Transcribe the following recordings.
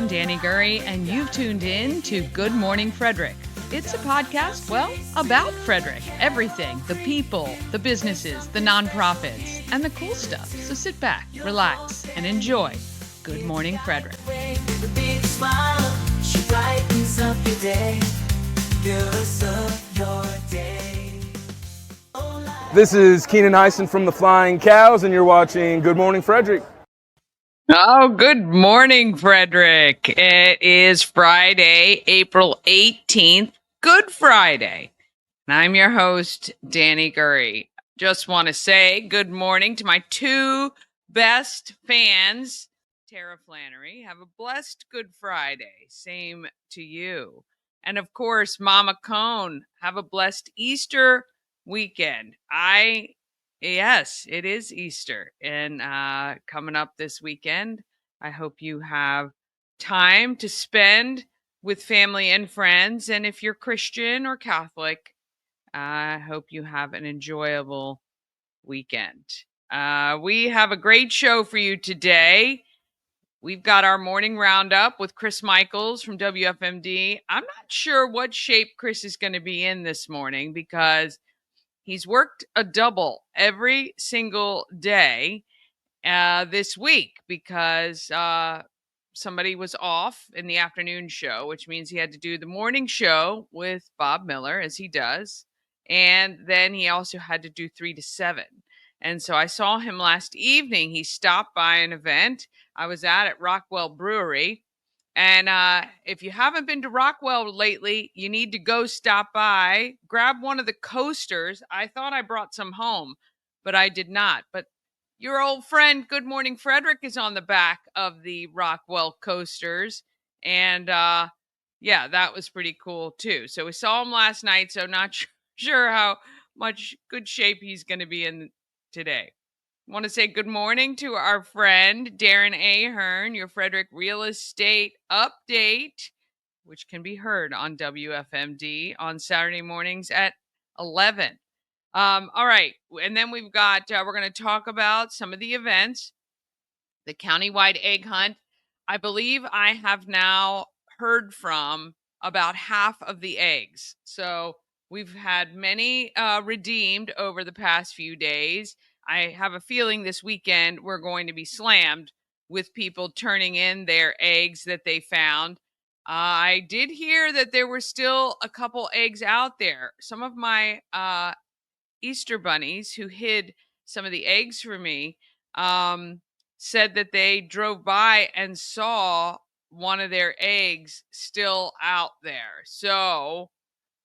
I'm Danny Gurry, and you've tuned in to Good Morning Frederick. It's a podcast, well, about Frederick. Everything, the people, the businesses, the nonprofits, and the cool stuff. So sit back, relax, and enjoy Good Morning Frederick. This is Keenan Heisen from the Flying Cows, and you're watching Good Morning Frederick. Oh, good morning, Frederick. It is Friday, April 18th, Good Friday. And I'm your host, Danny Gurry. Just want to say good morning to my two best fans, Tara Flannery. Have a blessed Good Friday. Same to you. And of course, Mama Cone, have a blessed Easter weekend. Yes, it is Easter, and coming up this weekend. I hope you have time to spend with family and friends. And if you're Christian or Catholic, I hope you have an enjoyable weekend. We have a great show for you today. We've got our morning roundup with Chris Michaels from WFMD. I'm not sure what shape Chris is going to be in this morning because he's worked a double every single day this week because somebody was off in the afternoon show, which means he had to do the morning show with Bob Miller, as he does. And then he also had to do 3 to 7. And so I saw him last evening. He stopped by an event I was at Rockwell Brewery. And if you haven't been to Rockwell lately, you need to go stop by, grab one of the coasters. I thought I brought some home, but I did not. But your old friend, Good Morning Frederick, is on the back of the Rockwell coasters. And yeah, that was pretty cool too. So we saw him last night, so not sure how much good shape he's going to be in today. Want to say good morning to our friend Darren Ahern, your Frederick Real Estate Update, which can be heard on WFMD on Saturday mornings at 11. All right. And then we've got, we're going to talk about some of the events, the countywide egg hunt. I believe I have now heard from about half of the eggs. So we've had many redeemed over the past few days. I have a feeling this weekend we're going to be slammed with people turning in their eggs that they found. I did hear that there were still a couple eggs out there. Some of my Easter bunnies who hid some of the eggs for me said that they drove by and saw one of their eggs still out there. So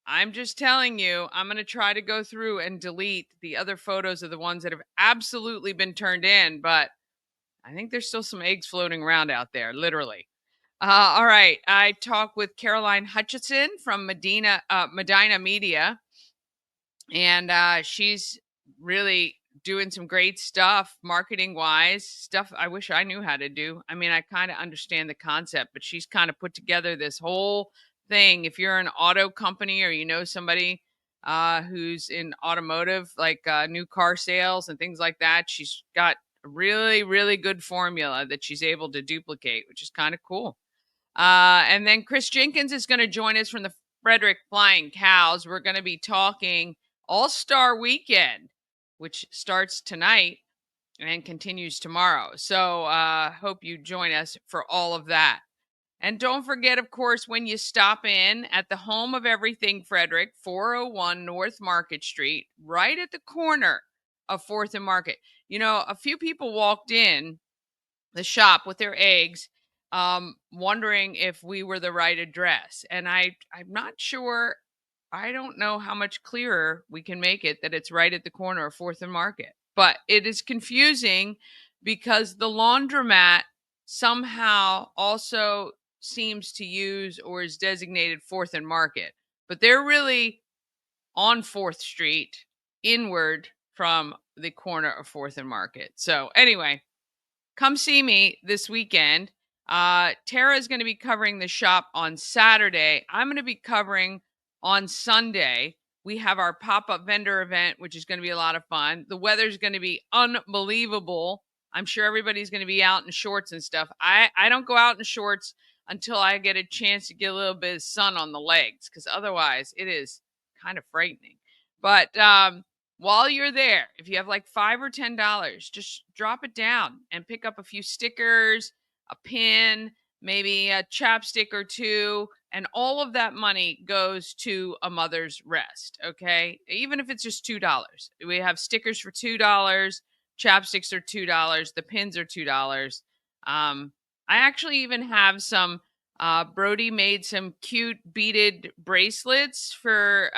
I'm just telling you, I'm going to try to go through and delete the other photos of the ones that have absolutely been turned in, but I think there's still some eggs floating around out there, literally. All right. I talked with Caroline Hutchison from Medina Media, and she's really doing some great stuff marketing wise, stuff I wish I knew how to do. I mean, I kind of understand the concept, but she's kind of put together this whole thing. If you're an auto company or you know somebody who's in automotive, like new car sales and things like that, she's got a really, really good formula that she's able to duplicate, which is kind of cool. And then Chris Jenkins is going to join us from the Frederick Flying Cows. We're going to be talking All-Star Weekend, which starts tonight and continues tomorrow. So hope you join us for all of that. And don't forget, of course, when you stop in at the home of everything Frederick, 401 North Market Street, right at the corner of 4th and Market. You know, a few people walked in the shop with their eggs, wondering if we were the right address. And I'm not sure. I don't know how much clearer we can make it that it's right at the corner of 4th and Market. But it is confusing because the laundromat somehow also seems to use or is designated 4th and Market. But they're really on 4th Street, inward from the corner of 4th and Market. So anyway, come see me this weekend. Tara is going to be covering the shop on Saturday. I'm going to be covering on Sunday. We have our pop-up vendor event, which is going to be a lot of fun. The weather's going to be unbelievable. I'm sure everybody's going to be out in shorts and stuff. I don't go out in shorts until I get a chance to get a little bit of sun on the legs, because otherwise it is kind of frightening. But while you're there, if you have like $5 or $10, just drop it down and pick up a few stickers, a pin, maybe a chapstick or two, and all of that money goes to a mother's rest. Okay, even if it's just $2, we have stickers for $2, chapsticks are $2, the pins are $2. I actually even have some. Brody made some cute beaded bracelets for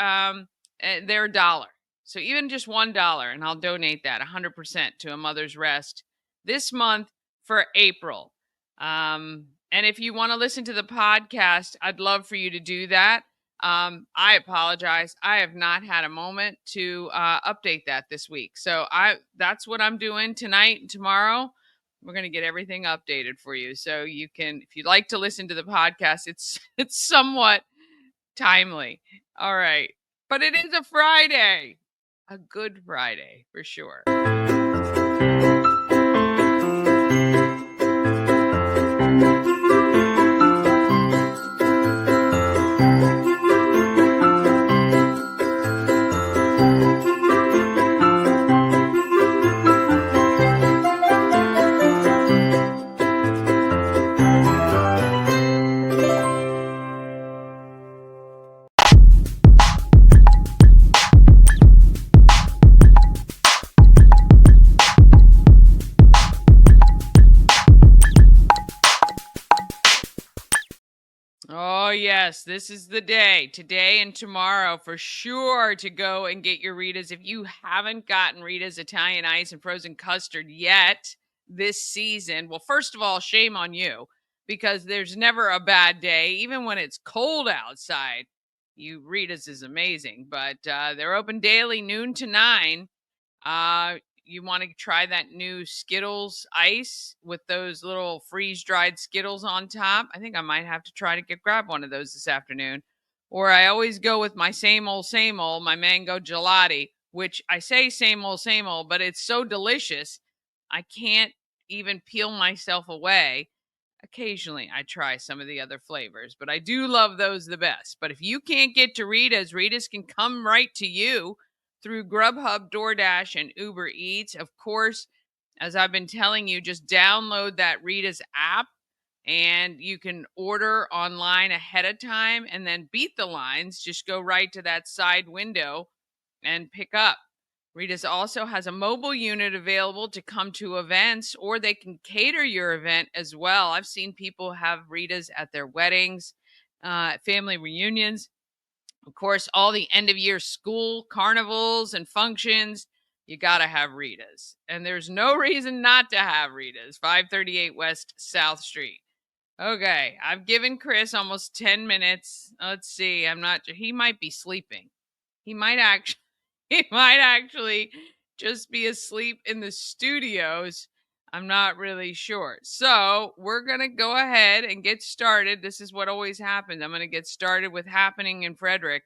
they're $1. So even just $1, and I'll donate that 100% to a mother's rest this month for April. And if you want to listen to the podcast, I'd love for you to do that. I apologize. I have not had a moment to update that this week. So that's what I'm doing tonight and tomorrow. We're going to get everything updated for you. So you can, if you'd like to listen to the podcast, it's somewhat timely. All right. But it is a Friday. A good Friday for sure. Oh, yes, this is the day, today and tomorrow, for sure, to go and get your Rita's. If you haven't gotten Rita's Italian Ice and Frozen Custard yet this season, well, first of all, shame on you, because there's never a bad day, even when it's cold outside. Rita's is amazing, but they're open daily, noon to 9. You want to try that new Skittles ice with those little freeze-dried Skittles on top? I think I might have to try to grab one of those this afternoon. Or I always go with my same old, my mango gelati, which I say same old, but it's so delicious, I can't even peel myself away. Occasionally, I try some of the other flavors, but I do love those the best. But if you can't get to Rita's, Rita's can come right to you through Grubhub, DoorDash, and Uber Eats. Of course, as I've been telling you, just download that Rita's app and you can order online ahead of time and then beat the lines. Just go right to that side window and pick up. Rita's also has a mobile unit available to come to events, or they can cater your event as well. I've seen people have Rita's at their weddings, family reunions. Of course, all the end of year school carnivals and functions, you got to have Rita's. And there's no reason not to have Rita's. 538 West South Street. Okay, I've given Chris almost 10 minutes. Let's see. He might be sleeping. He might actually just be asleep in the studios. I'm not really sure. So we're going to go ahead and get started. This is what always happens. I'm going to get started with happening in Frederick,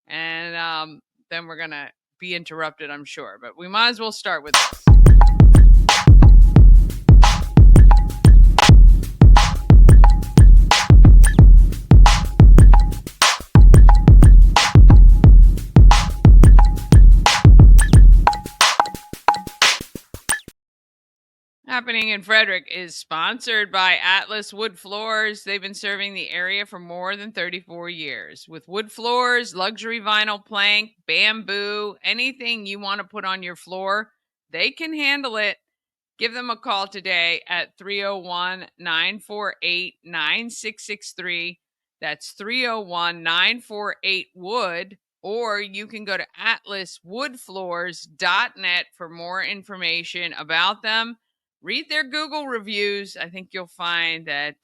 and then we're going to be interrupted, I'm sure. But we might as well start with this. Happening in Frederick is sponsored by Atlas Wood Floors. They've been serving the area for more than 34 years. With wood floors, luxury vinyl plank, bamboo, anything you want to put on your floor, they can handle it. Give them a call today at 301-948-9663. That's 301-948-WOOD. Or you can go to atlaswoodfloors.net for more information about them. Read their Google reviews. I think you'll find that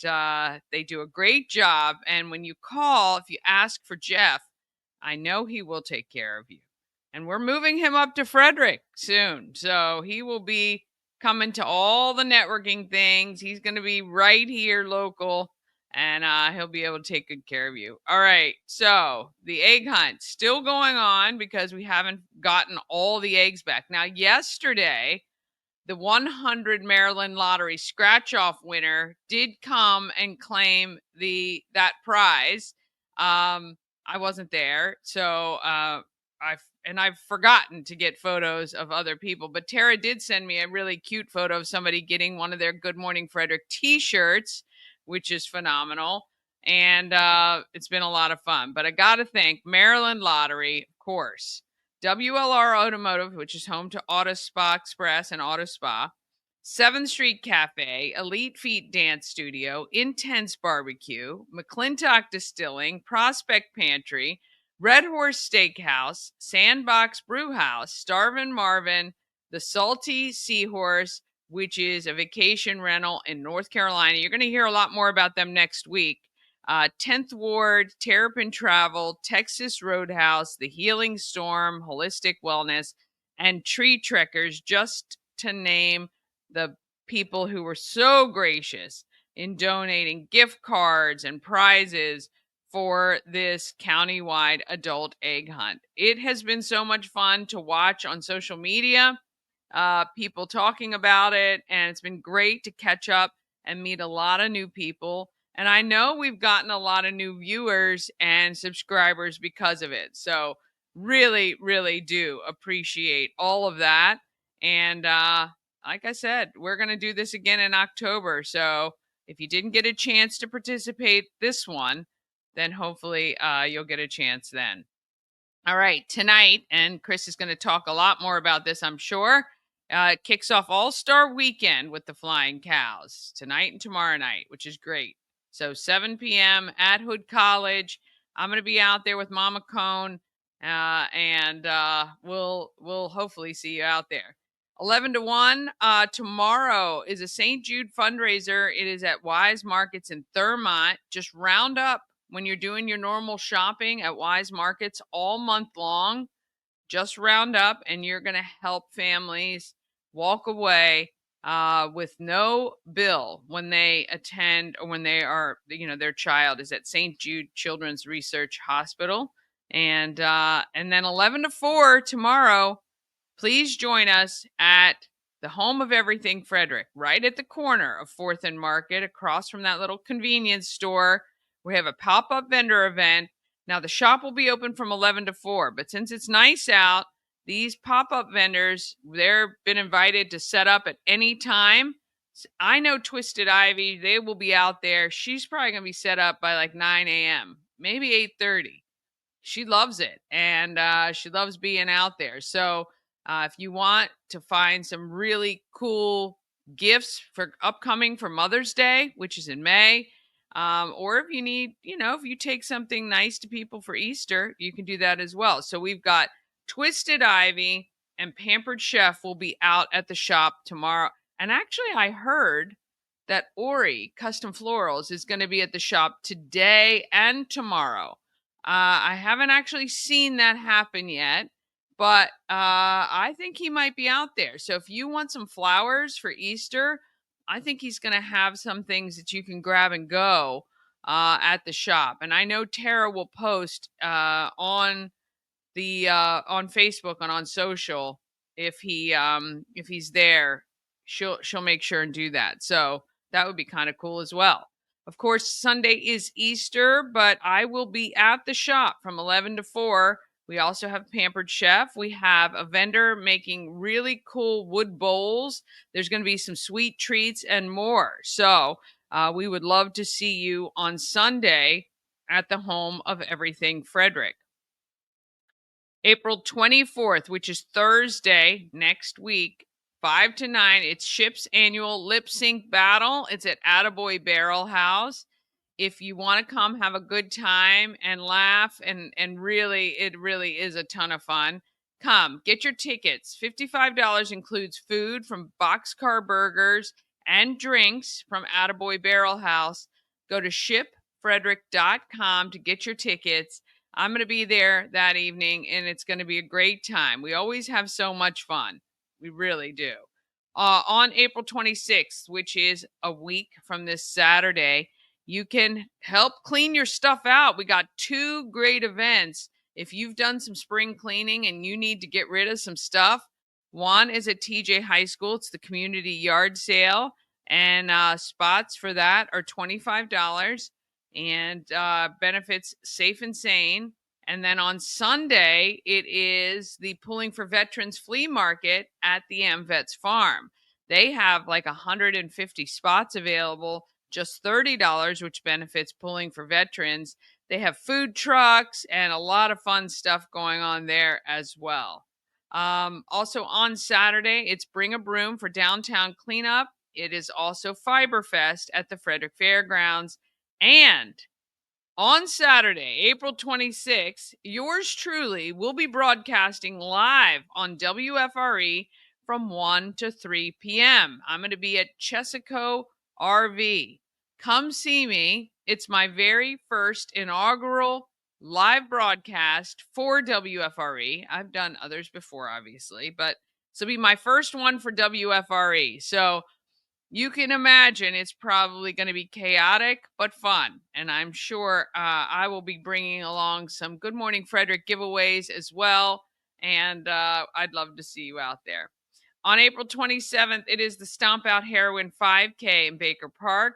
they do a great job. And when you call, if you ask for Jeff, I know he will take care of you. And we're moving him up to Frederick soon. So he will be coming to all the networking things. He's going to be right here local, and he'll be able to take good care of you. All right. So the egg hunt still going on because we haven't gotten all the eggs back. Now, yesterday, the 100 Maryland lottery scratch off winner did come and claim that prize. I wasn't there, so I've forgotten to get photos of other people, but Tara did send me a really cute photo of somebody getting one of their Good Morning Frederick t-shirts, which is phenomenal. And it's been a lot of fun. But I got to thank Maryland Lottery, of course, WLR Automotive, which is home to Auto Spa Express and Auto Spa, 7th Street Cafe, Elite Feet Dance Studio, Intense Barbecue, McClintock Distilling, Prospect Pantry, Red Horse Steakhouse, Sandbox Brewhouse, Starvin' Marvin, the Salty Seahorse, which is a vacation rental in North Carolina. You're going to hear a lot more about them next week. 10th Ward, Terrapin Travel, Texas Roadhouse, The Healing Storm, Holistic Wellness, and Tree Trekkers, just to name the people who were so gracious in donating gift cards and prizes for this countywide adult egg hunt. It has been so much fun to watch on social media, people talking about it, and it's been great to catch up and meet a lot of new people. And I know we've gotten a lot of new viewers and subscribers because of it. So really, really do appreciate all of that. And like I said, we're going to do this again in October. So if you didn't get a chance to participate this one, then hopefully you'll get a chance then. All right, tonight, and Chris is going to talk a lot more about this, I'm sure. It kicks off All-Star Weekend with the Flying Cows tonight and tomorrow night, which is great. So 7 p.m. at Hood College. I'm going to be out there with Mama Cone, and we'll hopefully see you out there. 11 to 1 tomorrow is a St. Jude fundraiser. It is at Wise Markets in Thurmont. Just round up when you're doing your normal shopping at Wise Markets all month long. Just round up, and you're going to help families walk away with no bill when they attend, or when they are, their child is at St. Jude Children's Research Hospital. And then 11 to 4 tomorrow, please join us at the home of everything Frederick, right at the corner of 4th and Market, across from that little convenience store. We have a pop-up vendor event. Now, the shop will be open from 11 to 4, but since it's nice out, these pop-up vendors, they've been invited to set up at any time. I know Twisted Ivy, they will be out there. She's probably going to be set up by like 9 a.m., maybe 8:30. She loves it, and she loves being out there. So if you want to find some really cool gifts for upcoming for Mother's Day, which is in May, or if you need, if you take something nice to people for Easter, you can do that as well. So we've got Twisted Ivy and Pampered Chef will be out at the shop tomorrow. And actually, I heard that Ori Custom Florals is going to be at the shop today and tomorrow. I haven't actually seen that happen yet, but I think he might be out there. So if you want some flowers for Easter, I think he's going to have some things that you can grab and go at the shop. And I know Tara will post on Facebook and on social if he's there. She'll make sure and do that. So that would be kind of cool as well. Of course, Sunday is Easter, but I will be at the shop from 11 to 4. We also have Pampered Chef. We have a vendor making really cool wood bowls. There's going to be some sweet treats and more. So we would love to see you on Sunday at the home of everything Frederick. April 24th, which is Thursday next week, 5 to 9, it's Ship's annual lip sync battle. It's at Attaboy Barrel House. If you want to come have a good time and laugh, and really, it really is a ton of fun, come get your tickets. $55 includes food from Boxcar Burgers and drinks from Attaboy Barrel House. Go to shipfrederick.com to get your tickets. I'm going to be there that evening, and it's going to be a great time. We always have so much fun. We really do. On April 26th, which is a week from this Saturday, you can help clean your stuff out. We got 2 great events. If you've done some spring cleaning and you need to get rid of some stuff, One is at TJ High School. It's the community yard sale, and spots for that are $25 and benefits Safe and Sane. And then on Sunday, it is the Pulling for Veterans Flea Market at the AmVets Farm. They have like 150 spots available, just $30, which benefits Pulling for Veterans. They have food trucks and a lot of fun stuff going on there as well. Also on Saturday, it's Bring a Broom for downtown cleanup. It is also Fiberfest at the Frederick Fairgrounds. And on Saturday, April 26th, yours truly will be broadcasting live on WFRE from 1 to 3 p.m. I'm going to be at Chesaco RV. Come see me. It's my very first inaugural live broadcast for WFRE. I've done others before, obviously, but this will be my first one for WFRE. So you can imagine it's probably going to be chaotic but fun. And I'm sure I will be bringing along some Good Morning Frederick giveaways as well. And I'd love to see you out there. On April 27th, it is the Stomp Out Heroin 5K in Baker Park.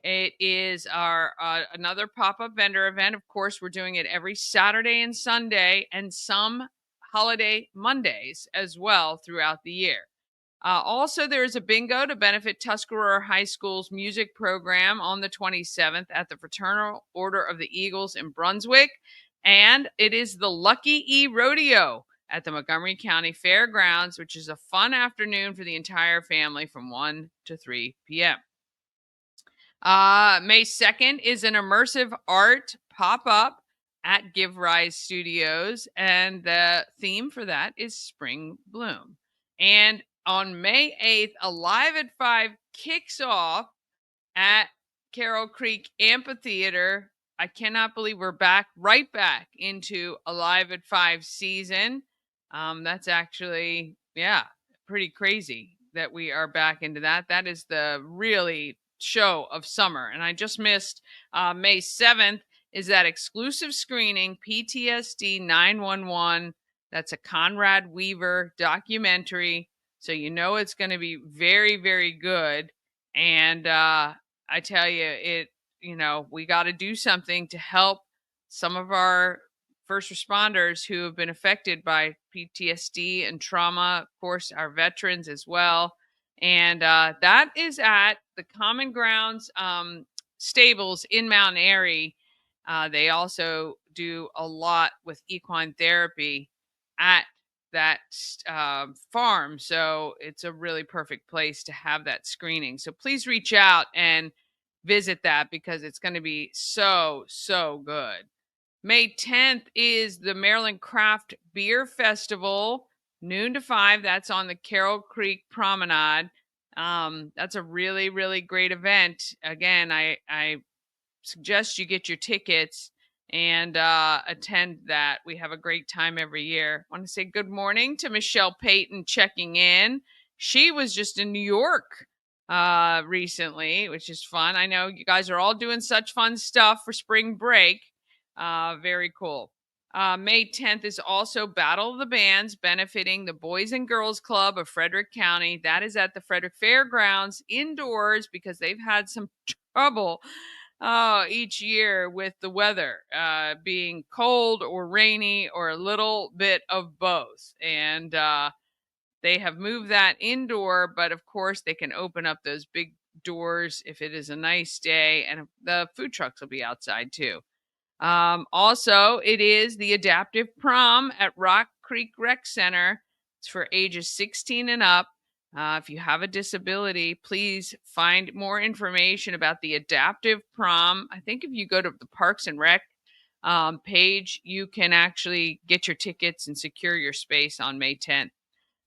It is our another pop-up vendor event. Of course, we're doing it every Saturday and Sunday and some holiday Mondays as well throughout the year. Also, there is a bingo to benefit Tuscarora High School's music program on the 27th at the Fraternal Order of the Eagles in Brunswick. And it is the Lucky E Rodeo at the Montgomery County Fairgrounds, which is a fun afternoon for the entire family from 1 to 3 p.m. May 2nd is an immersive art pop-up at Give Rise Studios, and the theme for that is Spring Bloom. And on May 8th, Alive at 5 kicks off at Carroll Creek Amphitheater. I cannot believe we're right back into Alive at 5 season. That's actually, pretty crazy that we are back into that. That is the really show of summer. And I just missed May 7th is that exclusive screening, PTSD 911. That's a Conrad Weaver documentary. So you know it's going to be very, very good. And I tell you, we got to do something to help some of our first responders who have been affected by PTSD and trauma, of course, our veterans as well. And that is at the Common Grounds stables in Mount Airy. They also do a lot with equine therapy at that farm. So it's a really perfect place to have that screening. So please reach out and visit that because it's going to be so, so good. May 10th is the Maryland Craft Beer Festival, noon to 5. That's on the Carroll Creek Promenade. That's a really, really great event. Again, I suggest you get your tickets and attend that. We have a great time every year. I want to say good morning to Michelle Payton checking in. She was just in New York recently, which is fun. I know you guys are all doing such fun stuff for spring break. Very cool. May 10th is also Battle of the Bands benefiting the Boys and Girls Club of Frederick County. That is at the Frederick Fairgrounds indoors because they've had some trouble each year with the weather being cold or rainy or a little bit of both. And they have moved that indoor, but of course they can open up those big doors if it is a nice day, and the food trucks will be outside too. Also, it is the Adaptive Prom at Rock Creek Rec Center. It's for ages 16 and up. If you have a disability, please find more information about the Adaptive Prom. I think if you go to the Parks and Rec page, you can actually get your tickets and secure your space on May 10th.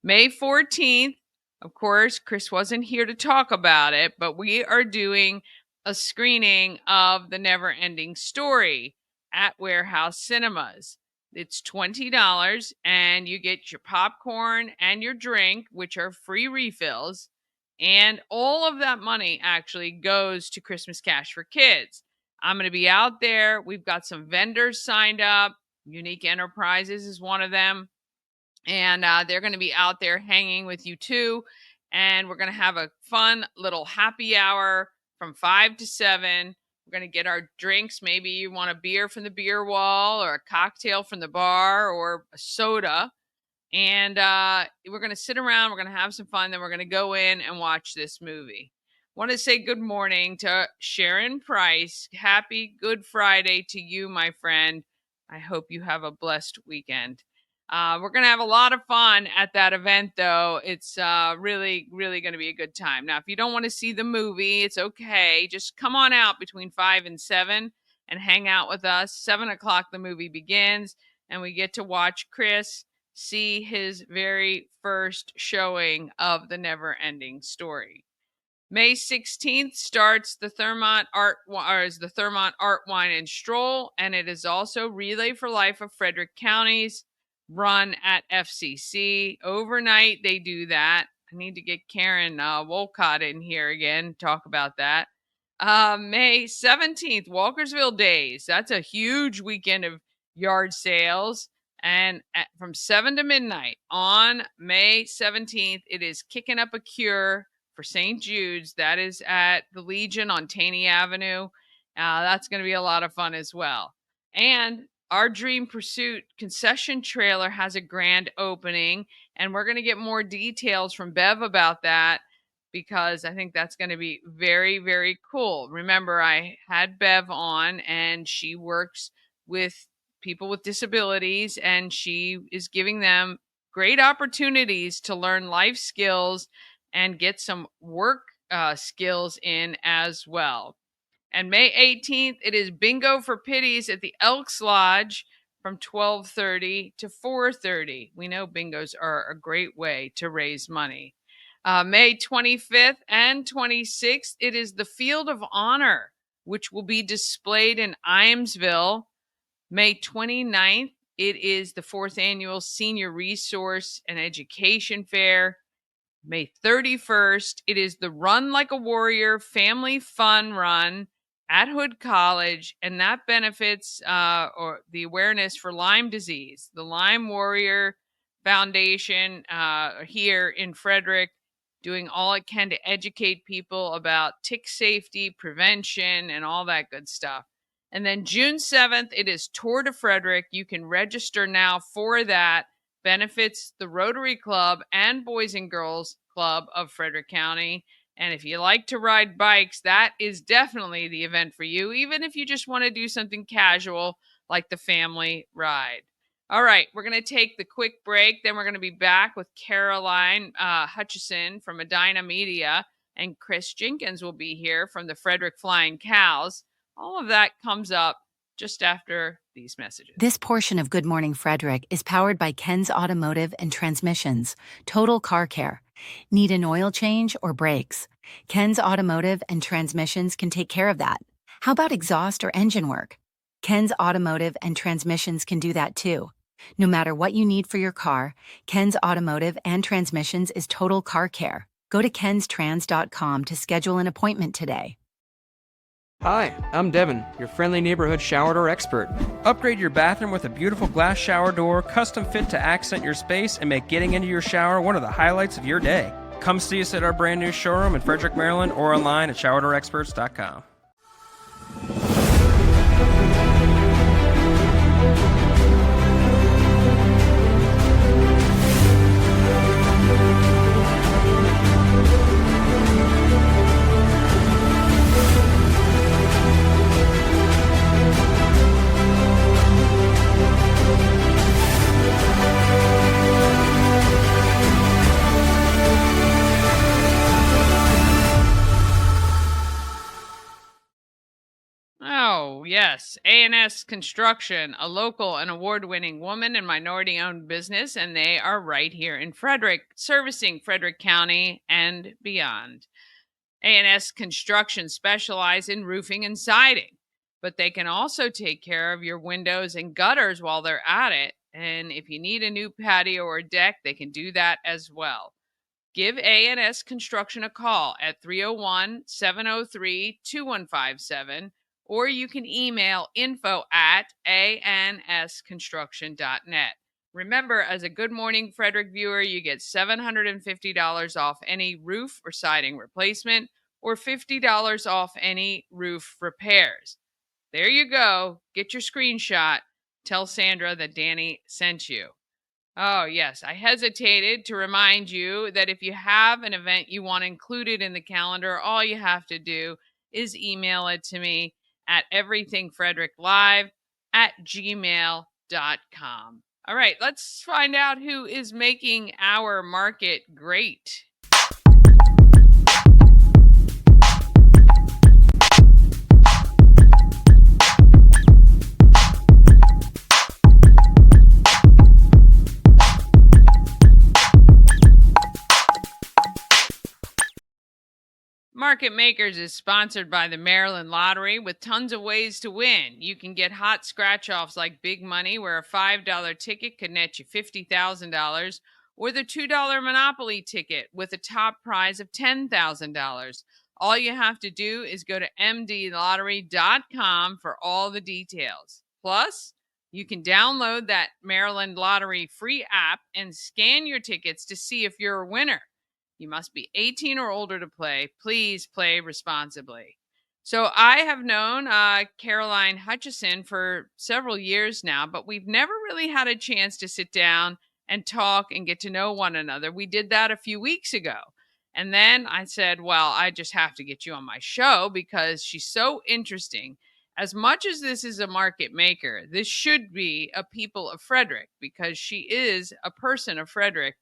May 14th, of course, Chris wasn't here to talk about it, but we are doing a screening of The Never Ending Story at Warehouse Cinemas. It's $20 and you get your popcorn and your drink, which are free refills. And all of that money actually goes to Christmas Cash for Kids. I'm going to be out there. We've got some vendors signed up. Unique Enterprises is one of them. And they're going to be out there hanging with you too. And we're going to have a fun little happy hour from 5 to 7. We're going to get our drinks. Maybe you want a beer from the beer wall or a cocktail from the bar or a soda. And we're going to sit around. We're going to have some fun. Then we're going to go in and watch this movie. Want to say good morning to Sharon Price. Happy Good Friday to you, my friend. I hope you have a blessed weekend. We're going to have a lot of fun at that event, though. It's really, really going to be a good time. Now, if you don't want to see the movie, it's okay. Just come on out between 5 and 7 and hang out with us. 7 o'clock, the movie begins, and we get to watch Chris see his very first showing of the Never Ending Story. May 16th starts the Thurmont Art Wine and Stroll, and it is also Relay for Life of Frederick County's run at FCC. Overnight, they do that. I need to get Karen Wolcott in here again, talk about that. May 17th, Walkersville Days. That's a huge weekend of yard sales. And from 7 to midnight on May 17th, it is Kicking Up a Cure for St. Jude's. That is at the Legion on Taney Avenue. That's going to be a lot of fun as well. And our Dream Pursuit concession trailer has a grand opening, and we're going to get more details from Bev about that because I think that's going to be very, very cool. Remember, I had Bev on, and she works with people with disabilities, and she is giving them great opportunities to learn life skills and get some work skills in as well. And May 18th, it is Bingo for Pities at the Elks Lodge from 12:30 to 4:30. We know bingos are a great way to raise money. May 25th and 26th, it is the Field of Honor, which will be displayed in Imesville. May 29th, it is the 4th Annual Senior Resource and Education Fair. May 31st, it is the Run Like a Warrior Family Fun Run at Hood College, and that benefits or the awareness for Lyme disease. The Lyme Warrior Foundation here in Frederick doing all it can to educate people about tick safety, prevention, and all that good stuff. And then June 7th, it is Tour de Frederick. You can register now for that. Benefits the Rotary Club and Boys and Girls Club of Frederick County. And if you like to ride bikes, that is definitely the event for you, even if you just want to do something casual like the family ride. All right, we're going to take the quick break. Then we're going to be back with Caroline Hutchison from Medina Media, and Chris Jenkins will be here from the Frederick Flying Cows. All of that comes up just after these messages. This portion of Good Morning Frederick is powered by Ken's Automotive and Transmissions, Total Car Care. Need an oil change or brakes? Ken's Automotive and Transmissions can take care of that. How about exhaust or engine work? Ken's Automotive and Transmissions can do that too. No matter what you need for your car, Ken's Automotive and Transmissions is Total Car Care. Go to kenstrans.com to schedule an appointment today. Hi, I'm Devin, your friendly neighborhood shower door expert. Upgrade your bathroom with a beautiful glass shower door, custom fit to accent your space and make getting into your shower one of the highlights of your day. Come see us at our brand new showroom in Frederick, Maryland, or online at showerdoorexperts.com. Oh, yes. A&S Construction, a local and award-winning woman and minority-owned business, and they are right here in Frederick, servicing Frederick County and beyond. A&S Construction specialize in roofing and siding, but they can also take care of your windows and gutters while they're at it. And if you need a new patio or deck, they can do that as well. Give A&S Construction a call at 301-703-2157, or you can email info@ansconstruction.net. Remember, as a Good Morning Frederick viewer, you get $750 off any roof or siding replacement or $50 off any roof repairs. There you go. Get your screenshot. Tell Sandra that Danny sent you. Oh, yes. I hesitated to remind you that if you have an event you want included in the calendar, all you have to do is email it to me at everythingfredericklive@gmail.com. All right, let's find out who is making our market great. Market Makers is sponsored by the Maryland Lottery with tons of ways to win. You can get hot scratch-offs like Big Money, where a $5 ticket could net you $50,000, or the $2 Monopoly ticket with a top prize of $10,000. All you have to do is go to mdlottery.com for all the details. Plus, you can download that Maryland Lottery free app and scan your tickets to see if you're a winner. You must be 18 or older to play. Please play responsibly. So I have known Caroline Hutchison for several years now, but we've never really had a chance to sit down and talk and get to know one another. We did that a few weeks ago. And then I said, well, I just have to get you on my show because she's so interesting. As much as this is a market maker, this should be a people of Frederick because she is a person of Frederick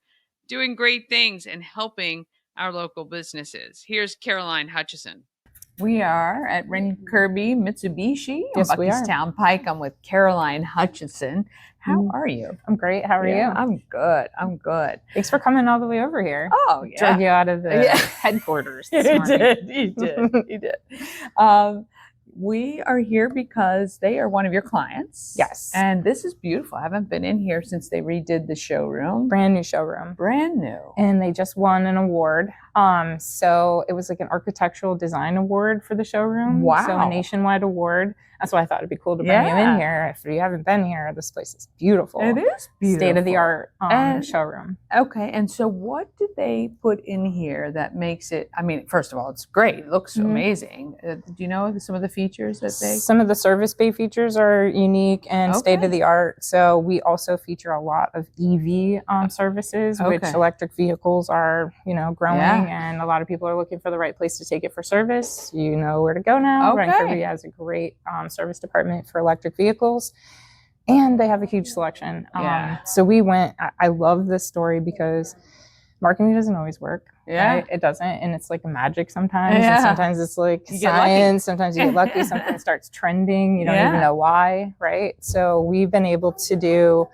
doing great things and helping our local businesses. Here's Caroline Hutchison. We are at Ren Kirby Mitsubishi Yes, on we are. Buckystown Pike. I'm with Caroline Hutchison. How are you? I'm great. How are you? I'm good. I'm good. Thanks for coming all the way over here. Oh, yeah. Drug you out of the Yeah. headquarters You this morning. did. You did. You did. We are here because they are one of your clients. Yes. And this is beautiful. I haven't been in here since they redid the showroom. Brand new showroom. Brand new. And they just won an award. So it was like an architectural design award for the showroom. Wow. So a nationwide award. That's why I thought it'd be cool to bring you in here. If you haven't been here, this place is beautiful. It is beautiful. State of the art And- showroom. Okay, and so what did they put in here that makes it, I mean, first of all, it's great. It looks amazing. Do you know some of the features that they... Some of the service bay features are unique and Okay. state of the art. So we also feature a lot of EV services, which Okay. electric vehicles are, growing, Yeah. and a lot of people are looking for the right place to take it for service. You know where to go now. Okay. Ren Kirby has a great service department for electric vehicles, and they have a huge selection. Yeah. So we went. I love this story because marketing doesn't always work. Yeah. Right? It doesn't, and it's like a magic sometimes. Yeah. And sometimes it's like You get lucky. science. Sometimes you get lucky. Something starts trending. You don't Yeah. even know why, right? So we've been able to do.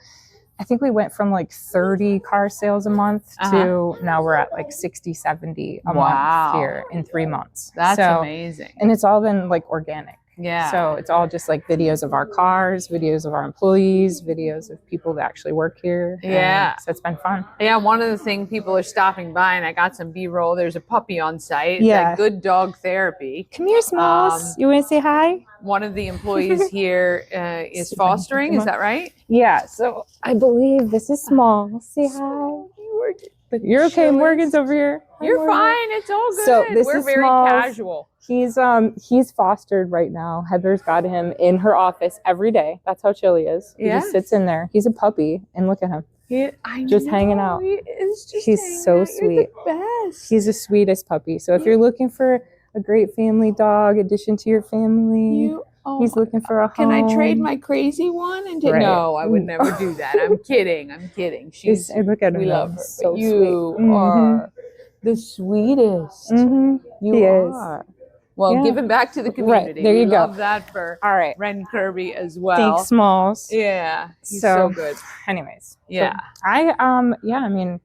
I think we went from like 30 car sales a month to now we're at like 60, 70 a Wow. month here in 3 months. That's So- amazing. And it's all been like organic. Yeah. So it's all just like videos of our cars, videos of our employees, videos of people that actually work here. And Yeah. so it's been fun. Yeah, one of the things people are stopping by, and I got some B-roll. There's a puppy on site. It's Yeah. at Good Dog Therapy. Come here, Smalls. You want to say hi? One of the employees here is fostering. Is that right? Yeah. So I believe this is Small. Say hi. You're okay. Morgan's over here. Hi, You're Morgan. fine. It's all good. So this We're is very Smalls. casual. He's fostered right now. Heather's got him in her office every day. That's how chill he is. He Yes. just sits in there. He's a puppy, and look at him. Just hanging out. He is just He's hanging so out. You're sweet. the best. He's the sweetest puppy. So if you're looking for a great family dog addition to your family, he's looking for a home. Can I trade my crazy one? And Right. No, I would never do that. I'm kidding. I'm kidding. He's, look at him. We though. love her. He's so But you sweet. are the sweetest. You He is. are. Well, Yeah. giving back to the community. there you We go. love that for All right. Ren Kirby as well. Thanks, Smalls. Yeah, he's so good. Anyways, Yeah. so I mean,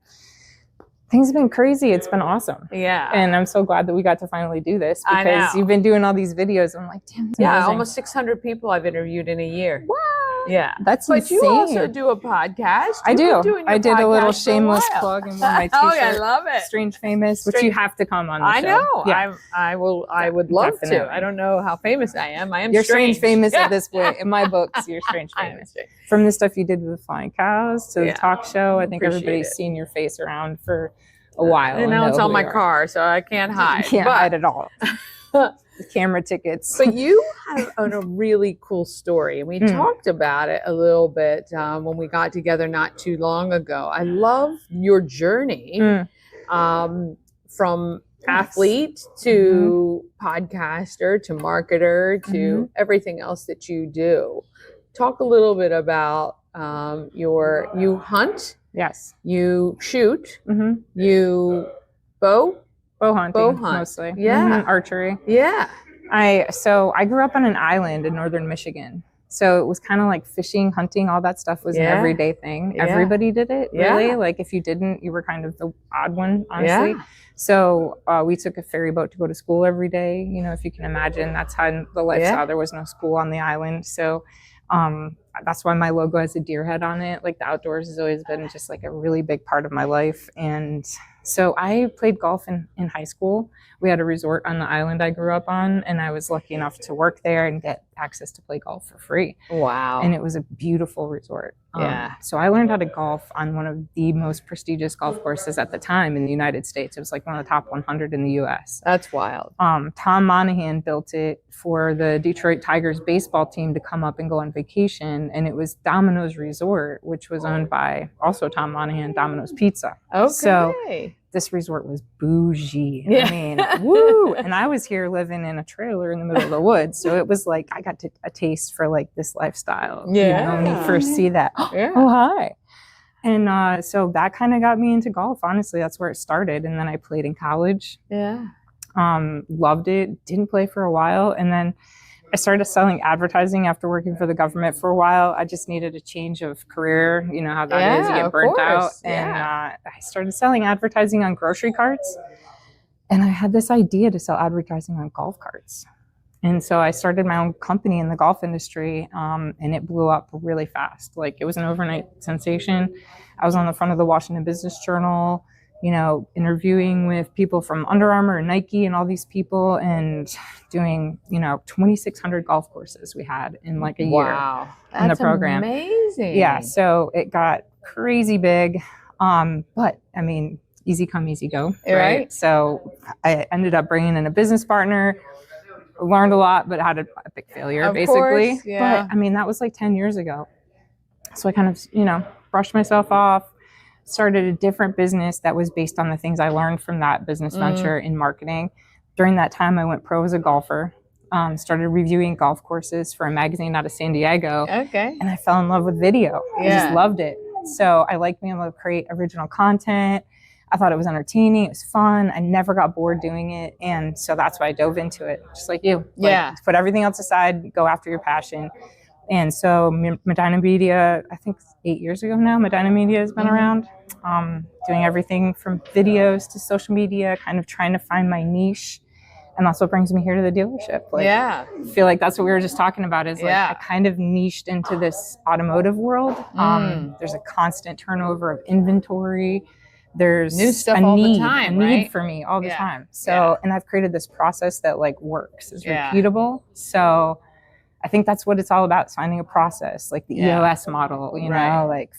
things have been crazy. It's been awesome. Yeah. And I'm so glad that we got to finally do this I because know. you've been doing all these videos. I'm like, damn, it's Yeah, amazing. almost 600 people I've interviewed in a year. Wow. Yeah. That's But insane. you also do a podcast. I You've do. been doing I your did a little podcast for a shameless while. plug in one of my Oh, t-shirts. I love it. Strange Famous, which Strange- you have to come on the I show. know. Yeah. I would love to. Definitely. I don't know how famous I am. I am You're strange famous Yeah. at this point. In my books, you're strange I am famous. strange. From the stuff you did with the Flying Cows to Yeah. the talk show, I think Appreciate everybody's it. seen your face around for a while. And now it's know on who my you are. car, so I can't hide. You can't But- hide at all. The camera tickets. But you have a really cool story, and we talked about it a little bit when we got together not too long ago. I love your journey from athlete to podcaster to marketer to everything else that you do. Talk a little bit about you hunt, Yes. you shoot, Mm-hmm. you bow Bow hunt. mostly. Yeah. Archery. Yeah. I grew up on an island in northern Michigan. So it was kind of like fishing, hunting, all that stuff was an everyday thing. Yeah. Everybody did it, really. Yeah. Like if you didn't, you were kind of the odd one, honestly. Yeah. So we took a ferry boat to go to school every day. You know, if you can imagine, that's how the lifestyle. Yeah. There was no school on the island. So that's why my logo has a deer head on it. Like the outdoors has always been just like a really big part of my life. And so I played golf in high school. We had a resort on the island I grew up on, and I was lucky enough to work there and get access to play golf for free. Wow. And it was a beautiful resort. Yeah. So I learned how to golf on one of the most prestigious golf courses at the time in the United States. It was like one of the top 100 in the U.S. That's wild. Tom Monahan built it for the Detroit Tigers baseball team to come up and go on vacation. And it was Domino's Resort, which was owned by also Tom Monahan, Domino's Pizza. Okay. So this resort was bougie. Yeah. I mean, woo! And I was here living in a trailer in the middle of the woods. So it was like I got a taste for like this lifestyle. Yeah. You know, when you first see that. Yeah. Oh, hi. And so that kind of got me into golf. Honestly, that's where it started. And then I played in college. Yeah. Loved it. Didn't play for a while. And then I started selling advertising after working for the government for a while. I just needed a change of career. You know how that is. You get burnt out. And I started selling advertising on grocery carts. And I had this idea to sell advertising on golf carts. And so I started my own company in the golf industry, and it blew up really fast. Like it was an overnight sensation. I was on the front of the Washington Business Journal, you know, interviewing with people from Under Armour and Nike and all these people and doing, you know, 2,600 golf courses we had in like a year. Wow. In the program. Amazing. Yeah. So it got crazy big. But I mean, easy come, easy go. Right. So I ended up bringing in a business partner, learned a lot, but had a big failure, Of basically. course, yeah. But I mean, that was like 10 years ago. So I kind of, you know, brushed myself off, started a different business that was based on the things I learned from that business venture in marketing. During that time, I went pro as a golfer, started reviewing golf courses for a magazine out of San Diego. Okay. And I fell in love with video. I Yeah. just loved it. So I liked being able to create original content. I thought it was entertaining. It was fun. I never got bored doing it. And so that's why I dove into it, just like you. Like, Yeah. put everything else aside, go after your passion. And so Medina Media, I think 8 years ago now, Medina Media has been around, doing everything from videos to social media, kind of trying to find my niche. And that's what brings me here to the dealership. Like, Yeah. I feel like that's what we were just talking about is like Yeah. I kind of niched into this automotive world. There's a constant turnover of inventory. There's New stuff a all the need, time, a need right? for me all the Yeah. time. So, Yeah. and I've created this process that like works, is Yeah. repeatable. So I think that's what it's all about, is finding a process, like the Yeah. EOS model, you Right. know, like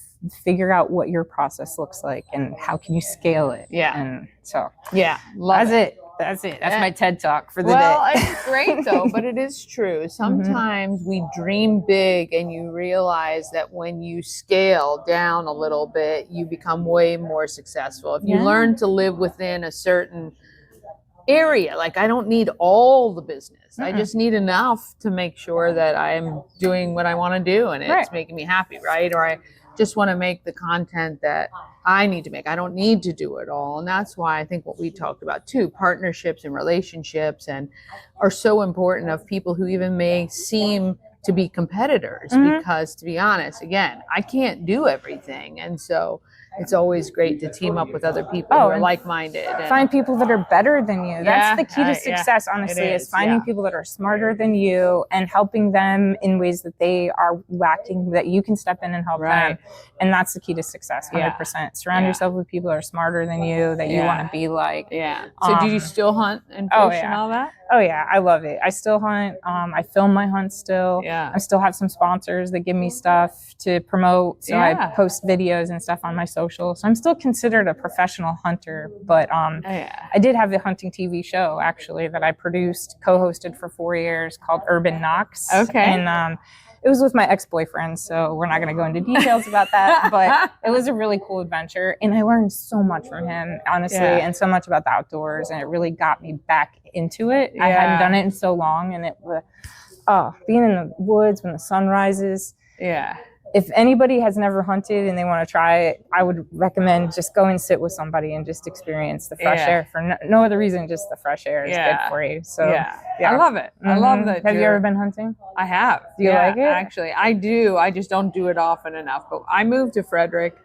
figure out what your process looks like and how can you scale it. Yeah. And so Yeah. Love that's it. That's it. That's Yeah. my TED talk for the Well, day. it's great though, but it is true. Sometimes we dream big and you realize that when you scale down a little bit, you become way more successful. If you Yeah. learn to live within a certain area, like I don't need all the business. I just need enough to make sure that I'm doing what I want to do and it's Right. making me happy, right? Or I just want to make the content that I need to make. I don't need to do it all. And that's why I think what we talked about too, partnerships and relationships and are so important of people who even may seem to be competitors because to be honest, again, I can't do everything. And so it's always great to team up with other people who are like-minded. Find people that are better than you. That's the key to success, honestly, is finding people that are smarter than you and helping them in ways that they are lacking, that you can step in and help them. And that's the key to success, 100%. Surround yourself with people that are smarter than you, that you want to be like. So do you still hunt and fish and all that? Oh yeah, I love it. I still hunt. I film my hunts still. I still have some sponsors that give me stuff to promote. So I post videos and stuff on my social. So I'm still considered a professional hunter. But I did have a hunting TV show actually that I produced, co-hosted for 4 years called Urban Knox. And it was with my ex-boyfriend, so we're not going to go into details about that, but it was a really cool adventure, and I learned so much from him, honestly, and so much about the outdoors, and it really got me back into it. I hadn't done it in so long, and it was, being in the woods when the sun rises. If anybody has never hunted and they want to try it, I would recommend just go and sit with somebody and just experience the fresh air for no other reason, just the fresh air is good for you. So I love it. I love that. Have you ever been hunting? I have. Do you like it? Actually, I do. I just don't do it often enough. But I moved to Frederick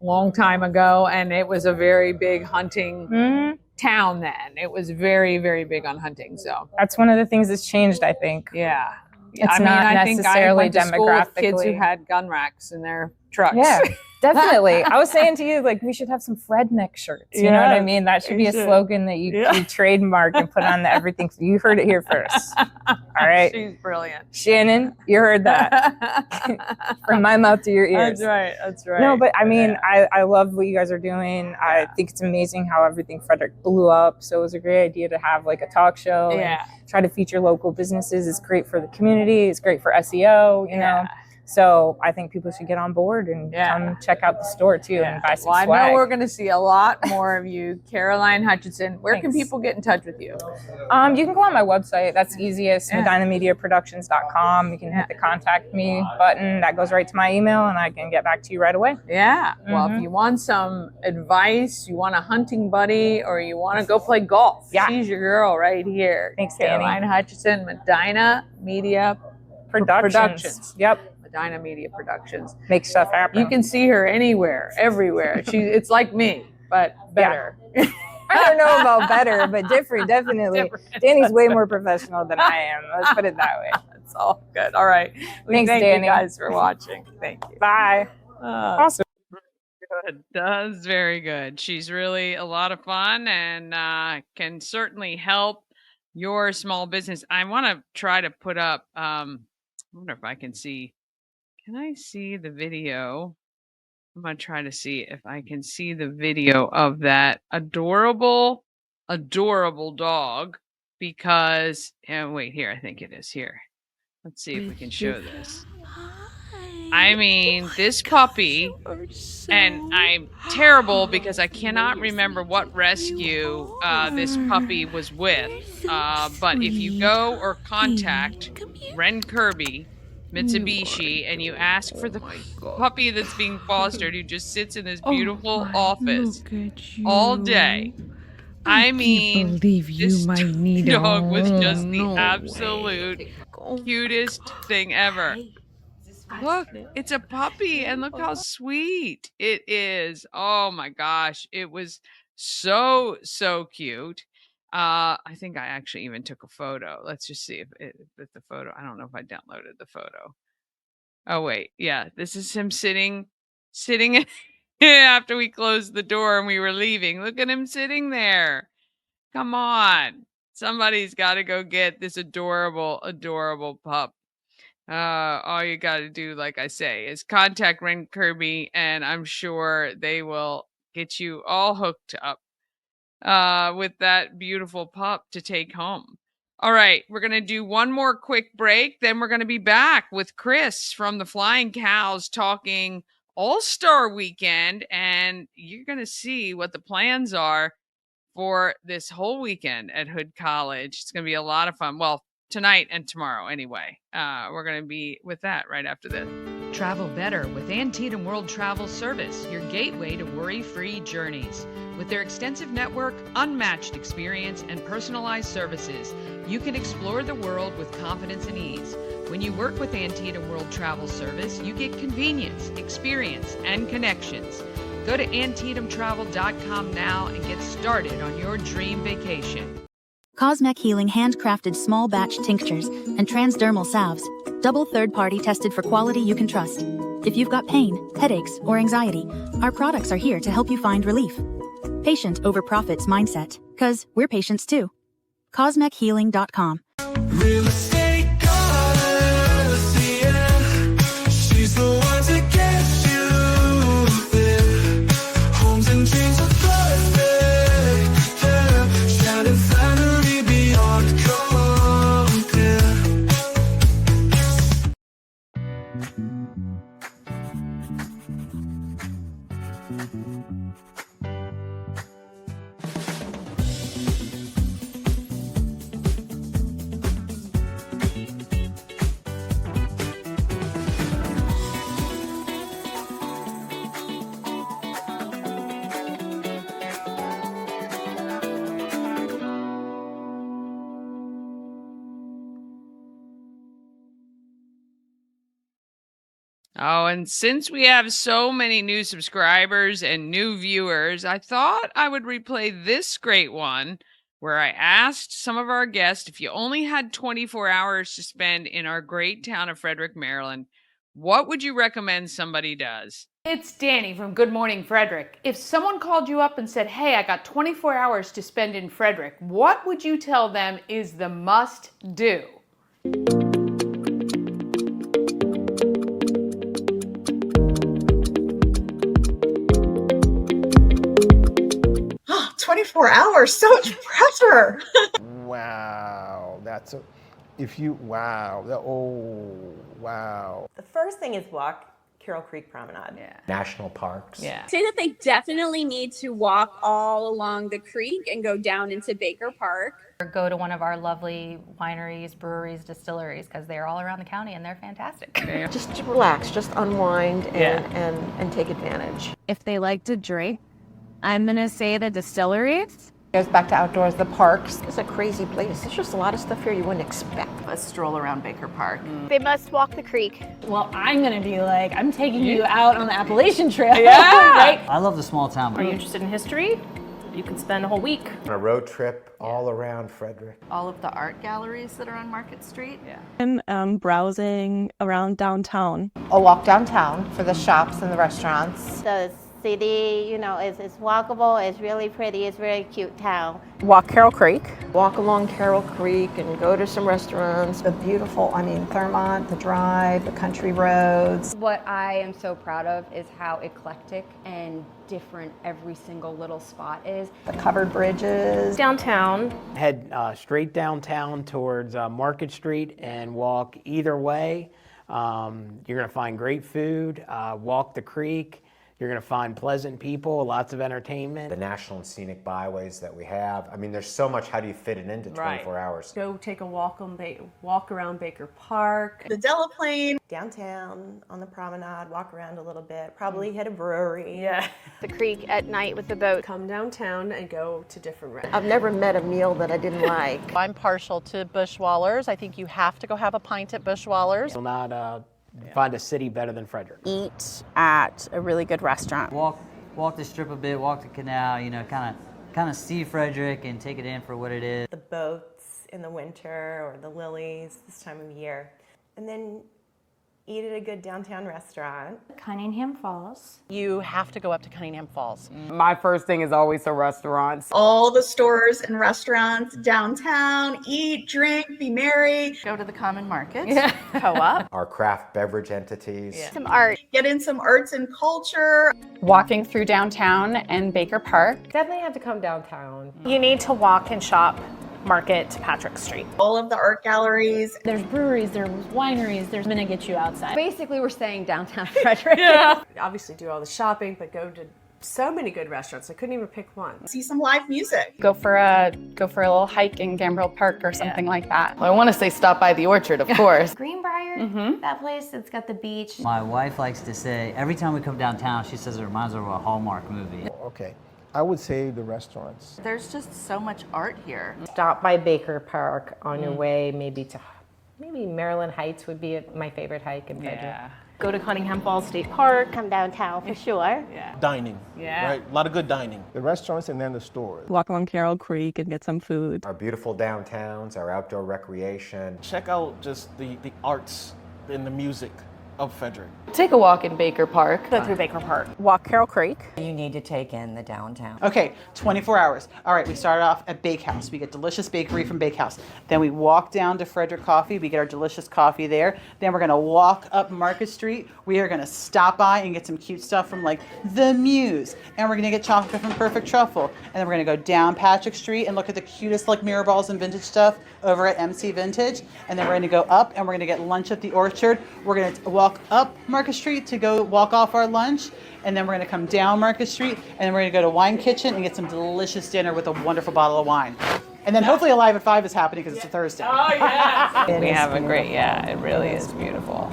a long time ago, and it was a very big hunting town then. It was very, very big on hunting. So that's one of the things that's changed, I think. It's not necessarily demographically. Kids who had gun racks in their trucks. Definitely. I was saying to you, like, we should have some Fredneck shirts. You know what I mean? That should be a slogan that you trademark and put on everything. You heard it here first. All right. She's brilliant. Shannon, you heard that. From my mouth to your ears. That's right. No, but I mean, I love what you guys are doing. I think it's amazing how everything Frederick blew up. So it was a great idea to have like a talk show and try to feature local businesses. It's great for the community. It's great for SEO, you know. So I think people should get on board and come check out the store too and buy some swag. I know we're going to see a lot more of you. Caroline Hutchinson, where can people get in touch with you? You can go on my website. That's easiest, medinamediaproductions.com. You can hit the contact me button. That goes right to my email and I can get back to you right away. Well, if you want some advice, you want a hunting buddy, or you want to go play golf, she's your girl right here. Thanks, Danny. Caroline Hutchinson, Medina Media Productions. Medina Media Productions. Make stuff happen. You can see her anywhere, everywhere. It's like me, but better. I don't know about better, but different, definitely. Danny's way more professional than I am. Let's put it that way. It's all good. All right. Thanks, thank Danny. you guys for watching. Thank you. Bye. Awesome. Good. That's very good. She's really a lot of fun and can certainly help your small business. I want to try to put up, I wonder if I can see. Can I see the video? I'm going to try to see if I can see the video of that adorable, adorable dog because, wait, here, I think it is here. Let's see if we can show this. I mean, this puppy, and I'm terrible because I cannot remember what rescue this puppy was with. But if you go or contact Ren Kirby, Mitsubishi, and you ask for the puppy that's being fostered who just sits in this beautiful office all day. I mean, this dog was just the absolute cutest thing ever. Look, it's a puppy, and look how sweet it is. Oh my gosh, it was so cute. I think I actually even took a photo. Let's just see if the photo. I don't know if I downloaded the photo. Oh wait, yeah, this is him sitting after we closed the door and we were leaving. Look at him sitting there. Come on, somebody's got to go get this adorable pup. All you got to do, like I say, is contact Ren Kirby, and I'm sure they will get you all hooked up with that beautiful pup to take home. All right, we're going to do one more quick break. Then we're going to be back with Chris from the Flying Cows talking All-Star Weekend, and you're going to see what the plans are for this whole weekend at Hood College. It's going to be a lot of fun. Well, tonight and tomorrow anyway. We're going to be with that right after this. Travel better with Antietam World Travel Service, your gateway to worry-free journeys. With their extensive network, unmatched experience, and personalized services, you can explore the world with confidence and ease. When you work with Antietam World Travel Service, you get convenience, experience, and connections. Go to AntietamTravel.com now and get started on your dream vacation. Cosmec Healing handcrafted small batch tinctures and transdermal salves, double third-party tested for quality you can trust. If you've got pain, headaches, or anxiety, our products are here to help you find relief. Patient over profits mindset, 'cause we're patients too. CosmecHealing.com. Real estate goddess, yeah. She's the one to get you there. Homes and dreams are perfect, yeah. Shining flattery beyond compare. Oh, and since we have so many new subscribers and new viewers, I thought I would replay this great one where I asked some of our guests if you only had 24 hours to spend in our great town of Frederick, Maryland, what would you recommend somebody does? It's Danny from Good Morning Frederick. If someone called you up and said, hey, I got 24 hours to spend in Frederick, what would you tell them is the must do? 24 hours, so much pressure. Wow, wow. The first thing is walk Carroll Creek Promenade. Yeah. National parks. Yeah. Say that they definitely need to walk all along the creek and go down into Baker Park. Or go to one of our lovely wineries, breweries, distilleries, because they're all around the county and they're fantastic. Yeah. Just relax, just unwind and take advantage. If they like to drink, I'm gonna say the distilleries. Goes back to outdoors, the parks. It's a crazy place. There's just a lot of stuff here you wouldn't expect. A stroll around Baker Park. They must walk the creek. Well, I'm gonna be like, I'm taking you out on the Appalachian Trail. Yeah. Right? I love the small town. Are you interested in history? You can spend a whole week. On a road trip all around Frederick. All of the art galleries that are on Market Street. Yeah. And browsing around downtown. A walk downtown for the shops and the restaurants. The city, you know, is walkable, it's really pretty, it's a very cute town. Walk Carroll Creek. Walk along Carroll Creek and go to some restaurants. The beautiful, Thurmont, the Drive, the country roads. What I am so proud of is how eclectic and different every single little spot is. The covered bridges. Downtown. Head straight downtown towards Market Street and walk either way. You're gonna find great food, walk the creek. You're going to find pleasant people, lots of entertainment. The national and scenic byways that we have. I mean, there's so much. How do you fit it into 24 hours? Go take a walk around Baker Park. The Delaplane. Downtown on the promenade, walk around a little bit, probably hit a brewery. Yeah. The creek at night with the boat. Come downtown and go to different restaurants. I've never met a meal that I didn't like. I'm partial to Bushwallers. I think you have to go have a pint at Bushwallers. You'll not find a city better than Frederick. Eat at a really good restaurant. Walk the strip a bit, walk the canal, you know, kind of see Frederick and take it in for what it is. The boats in the winter or the lilies this time of year. And then eat at a good downtown restaurant. Cunningham Falls. You have to go up to Cunningham Falls. My first thing is always the restaurants. All the stores and restaurants downtown, eat, drink, be merry. Go to the common market. Yeah. Co-op. Our craft beverage entities. Yeah. Some art. Get in some arts and culture. Walking through downtown and Baker Park. Definitely have to come downtown. You need to walk and shop Market to Patrick Street. All of the art galleries. There's breweries, there's wineries, there's gonna get you outside. Basically, we're saying downtown Frederick. Yeah. Obviously do all the shopping, but go to so many good restaurants. I couldn't even pick one. See some live music. Go for a little hike in Gambrill Park or something like that. Well, I want to say stop by the Orchard, of course. Greenbrier, that place, it's got the beach. My wife likes to say, every time we come downtown, she says it reminds her of a Hallmark movie. Okay, I would say the restaurants. There's just so much art here. Stop by Baker Park on your way, maybe Maryland Heights would be my favorite hike in Frederick. Yeah. Go to Cunningham Falls State Park. Come downtown for sure. Yeah. Dining. Yeah. Right? A lot of good dining. The restaurants and then the stores. Walk along Carroll Creek and get some food. Our beautiful downtowns, our outdoor recreation. Check out just the arts and the music of Frederick. Take a walk in Baker Park. Go through Baker Park. Walk Carroll Creek. You need to take in the downtown. Okay, 24 hours. All right, we start off at Bakehouse. We get delicious bakery from Bakehouse. Then we walk down to Frederick Coffee. We get our delicious coffee there. Then we're going to walk up Market Street. We are going to stop by and get some cute stuff from like The Muse. And we're going to get chocolate from Perfect Truffle. And then we're going to go down Patrick Street and look at the cutest like mirror balls and vintage stuff over at MC Vintage. And then we're going to go up and we're going to get lunch at the Orchard. We're going to walk up Market Street to go walk off our lunch, and then we're going to come down Market Street, and then we're going to go to Wine Kitchen and get some delicious dinner with a wonderful bottle of wine. And then hopefully Alive at 5 is happening because it's a Thursday. Oh, yeah. We have a great, it really is beautiful.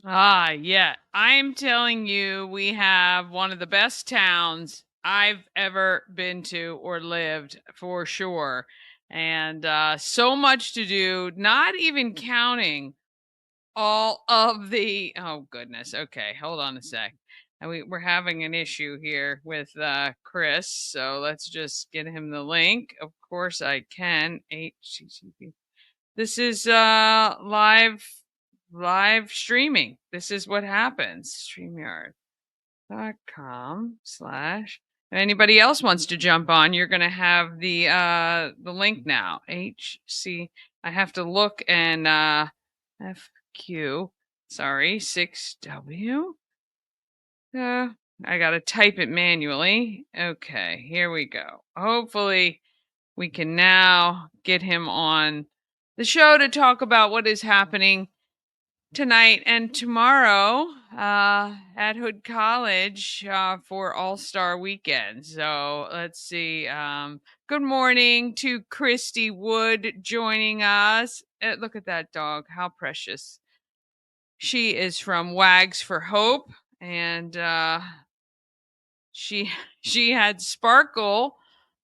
Yeah. I'm telling you, we have one of the best towns I've ever been to or lived, for sure. And so much to do, not even counting all of the, oh goodness. Okay, hold on a sec. We're having an issue here with Chris, so let's just get him the link. Of course I can. HTTP. This is live streaming. This is what happens. StreamYard.com/ If anybody else wants to jump on, you're going to have the link now. HC. I have to look and FQ. Sorry, 6W. I got to type it manually. Okay, here we go. Hopefully, we can now get him on the show to talk about what is happening tonight and tomorrow at Hood College for All-Star Weekend. So let's see. Good morning to Christy Wood joining us. Look at that dog. How precious. She is from Wags for Hope, and she had Sparkle,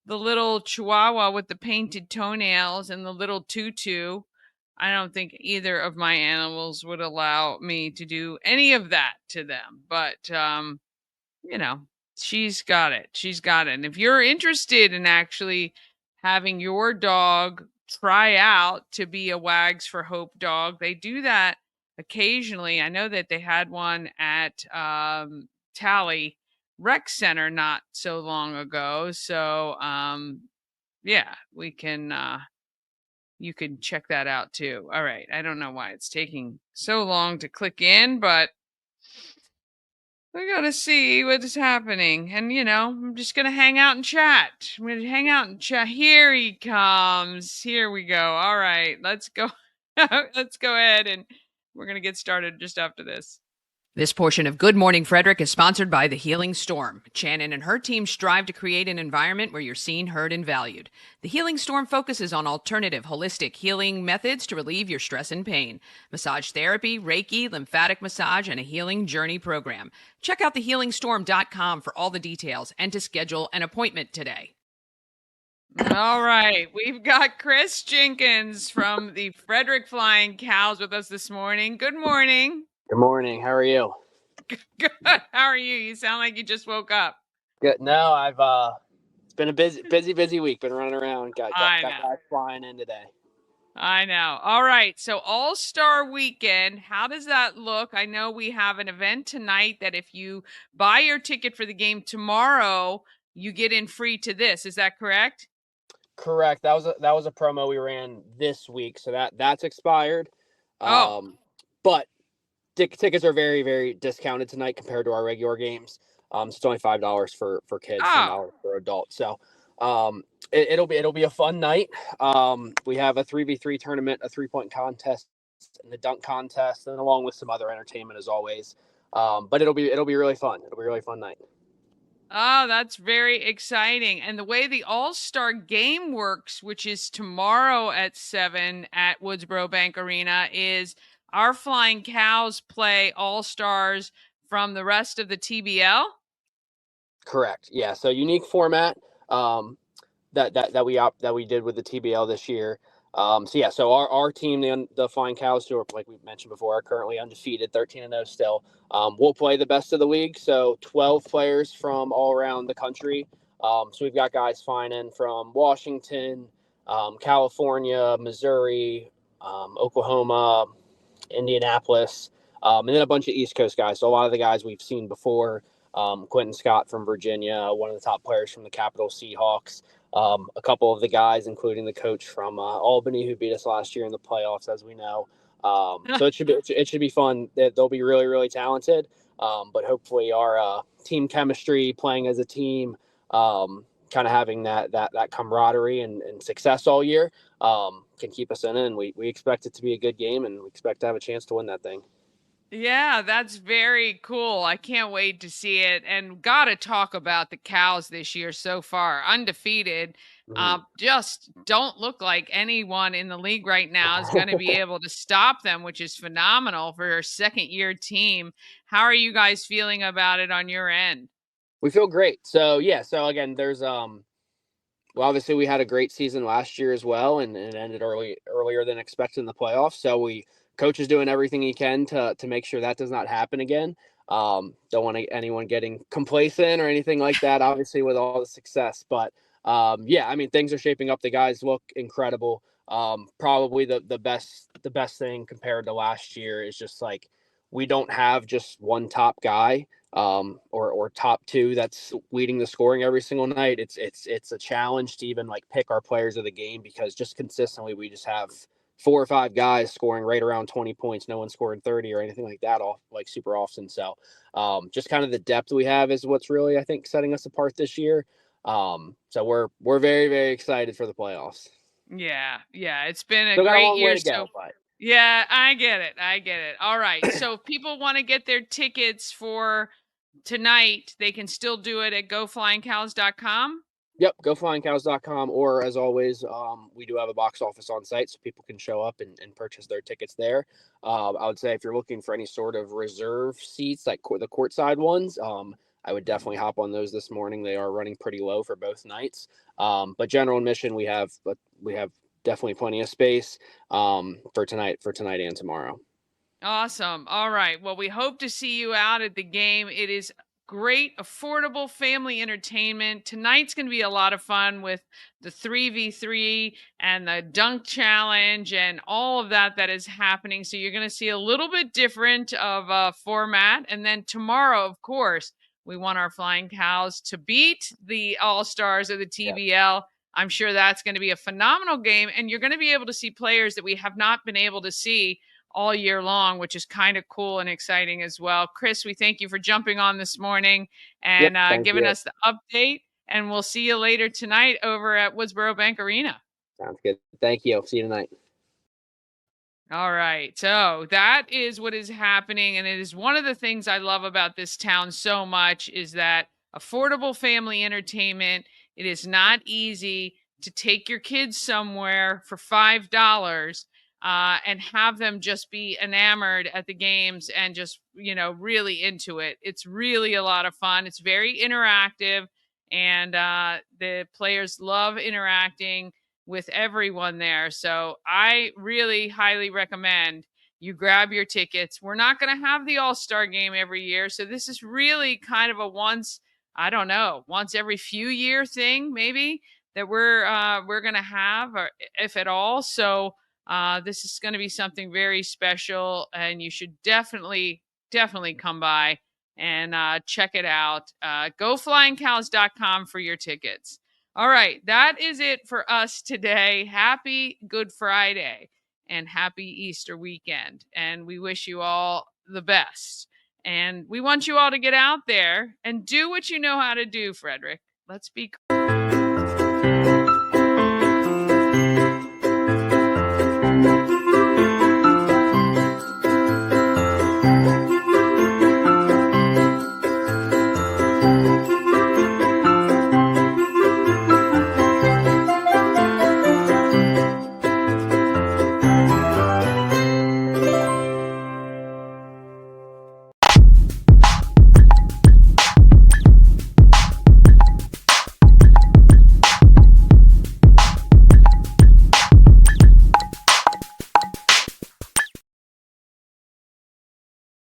the little chihuahua with the painted toenails, and the little tutu. I don't think either of my animals would allow me to do any of that to them. But, she's got it. She's got it. And if you're interested in actually having your dog try out to be a Wags for Hope dog, they do that occasionally. I know that they had one at Tally Rec Center not so long ago. So, we can... you can check that out too. All right. I don't know why it's taking so long to click in, but we got to see what is happening. And, I'm just going to hang out and chat. I'm going to hang out and chat. Here he comes. Here we go. All right. Let's go. Let's go ahead and we're going to get started just after this. This portion of Good Morning Frederick is sponsored by The Healing Storm. Shannon and her team strive to create an environment where you're seen, heard, and valued. The Healing Storm focuses on alternative, holistic healing methods to relieve your stress and pain. Massage therapy, Reiki, lymphatic massage, and a healing journey program. Check out thehealingstorm.com for all the details and to schedule an appointment today. All right. We've got Chris Jenkins from the Frederick Flying Cows with us this morning. Good morning. Good morning. How are you? Good. How are you? You sound like you just woke up. Good. No, I've it's been a busy week. Been running around. Got guys flying in today. I know. All right. So All-Star Weekend, how does that look? I know we have an event tonight that if you buy your ticket for the game tomorrow, you get in free to this. Is that correct? Correct. That was a promo we ran this week. So that's expired. But tickets are very, very discounted tonight compared to our regular games. It's only $5 for kids, $10 for adults. So it'll be a fun night. We have a 3v3 tournament, a 3-point contest, and the dunk contest, and along with some other entertainment as always. But it'll be really fun. It'll be a really fun night. Oh, that's very exciting. And the way the All-Star game works, which is tomorrow at 7 at Woodsboro Bank Arena, is our Flying Cows play All-Stars from the rest of the TBL? Correct. Yeah. So unique format that we did with the TBL this year. So our team, the Flying Cows, who are, like we mentioned before, are currently undefeated, 13-0 still. We'll play the best of the league, so 12 players from all around the country. So we've got guys flying in from Washington, California, Missouri, Oklahoma, Indianapolis, and then a bunch of East Coast guys. So a lot of the guys we've seen before. Quentin Scott from Virginia, one of the top players from the Capital Seahawks. A couple of the guys, including the coach from Albany, who beat us last year in the playoffs, as we know. So it should be fun. They'll be really, really talented. But hopefully our team chemistry, playing as a team, kind of having that camaraderie and success all year, can keep us in it. And we expect it to be a good game, and we expect to have a chance to win that thing. Yeah, that's very cool. I can't wait to see it. And got to talk about the Cows this year so far. Undefeated. Just don't look like anyone in the league right now is going to be able to stop them, which is phenomenal for a second-year team. How are you guys feeling about it on your end? We feel great. So again, there's well, obviously we had a great season last year as well, and it ended earlier than expected in the playoffs. So coach is doing everything he can to make sure that does not happen again. Don't want anyone getting complacent or anything like that, obviously, with all the success. But things are shaping up. The guys look incredible. Probably the best thing compared to last year is just like we don't have just one top guy. Or top two that's leading the scoring every single night. It's a challenge to even like pick our players of the game, because just consistently we just have 4 or 5 guys scoring right around 20 points. No one scoring 30 or anything like that like super often. So just kind of the depth we have is what's really, I think, setting us apart this year. So we're very, very excited for the playoffs. Yeah, it's been a Still got a great long year way to go, but yeah, I get it. All right. So if people want to get their tickets for tonight, they can still do it at goflyingcows.com. Yep, goflyingcows.com, or as always, we do have a box office on site, so people can show up and purchase their tickets there. I would say if you're looking for any sort of reserve seats, like the courtside ones, I would definitely hop on those this morning. They are running pretty low for both nights. But general admission, we have definitely plenty of space for tonight and tomorrow. Awesome. All right. Well, we hope to see you out at the game. It is great, affordable family entertainment. Tonight's going to be a lot of fun with the 3v3 and the dunk challenge and all of that is happening. So you're going to see a little bit different of a format. And then tomorrow, of course, we want our Flying Cows to beat the All-Stars of the TBL. Yep. I'm sure that's going to be a phenomenal game. And you're going to be able to see players that we have not been able to see all year long, which is kind of cool and exciting as well. Chris, we thank you for jumping on this morning and giving us the update. And we'll see you later tonight over at Woodsboro Bank Arena. Sounds good. Thank you. See you tonight. All right. So that is what is happening. And it is one of the things I love about this town so much is that affordable family entertainment. It is not easy to take your kids somewhere for $5 and have them just be enamored at the games and just, really into it. It's really a lot of fun. It's very interactive, and the players love interacting with everyone there. So I really highly recommend you grab your tickets. We're not going to have the All-Star game every year. So this is really kind of a once every few year thing, maybe, that we're going to have, or if at all. So this is going to be something very special, and you should definitely come by and check it out. GoFlyingCows.com for your tickets. All right, that is it for us today. Happy Good Friday and happy Easter weekend. And we wish you all the best. And we want you all to get out there and do what you know how to do, Frederick. Let's be